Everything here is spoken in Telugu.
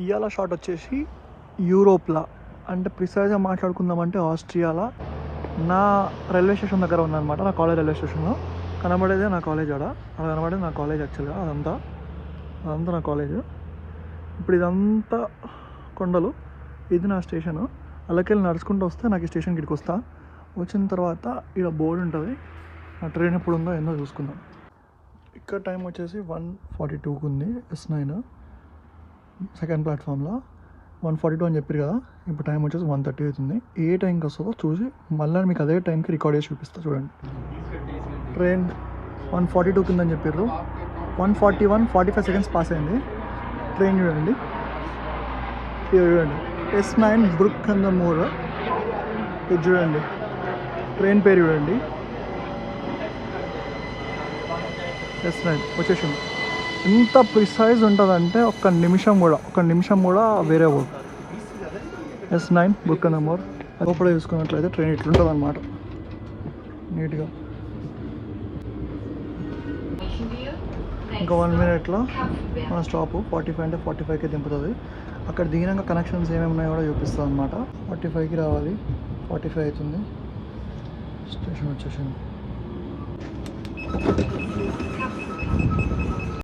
ఇవాళ షాట్ వచ్చేసి యూరోప్లో, అంటే ప్రిసైజ్గా మాట్లాడుకుందామంటే ఆస్ట్రియాలో నా రైల్వే స్టేషన్ దగ్గర ఉందన్నమాట. నా కాలేజ్ రైల్వే స్టేషన్లో కనబడేదే నా కాలేజ్. అక్కడ కనబడేది నా కాలేజ్. యాక్చువల్గా అదంతా నా కాలేజ్. ఇప్పుడు ఇదంతా కొండలు, ఇది నా స్టేషను. అలాకెళ్ళి నడుచుకుంటూ వస్తే నాకు ఈ స్టేషన్కి ఇక్కడికి వస్తా. వచ్చిన తర్వాత ఇక్కడ బోర్డు ఉంటుంది, నా ట్రైన్ ఎప్పుడు ఉందో ఏందో చూసుకుందాం. ఇక్కడ టైం వచ్చేసి 1:42కి ఉంది, S9 సెకండ్ ప్లాట్ఫామ్లో. 1:42 అని చెప్పారు కదా, ఇప్పుడు టైం వచ్చేసి 1:30 అవుతుంది. ఏ టైంకి వస్తుందో చూసి మళ్ళీ మీకు అదే టైంకి రికార్డ్ చేసి చూపిస్తా. చూడండి, ట్రైన్ 1:42 ఉందని చెప్పారు, 1:41 45 సెకండ్స్ పాస్ అయింది. ట్రైన్ చూడండి, చూడండి S9 బ్రుక్ అండ్ మోర్. ఇది చూడండి, ట్రైన్ పేరు చూడండి, S9 వచ్చేసింది. ఎంత ప్రిసైజ్ ఉంటుందంటే ఒక్క నిమిషం కూడా వేరే పోదు. S9 Brook and more. లోపల చూసుకున్నట్లయితే ట్రైన్ ఇట్లుంటుంది అన్నమాట, నీట్గా. ఇంకా 1 మినిట్లో మన స్టాప్ 45 అంటే 45కి దింపుతుంది. అక్కడ దిగినాక కనెక్షన్స్ ఏమేమి ఉన్నాయో కూడా చూపిస్తుంది అన్నమాట. 45కి రావాలి, 45 అవుతుంది, స్టేషన్ వచ్చేసింది.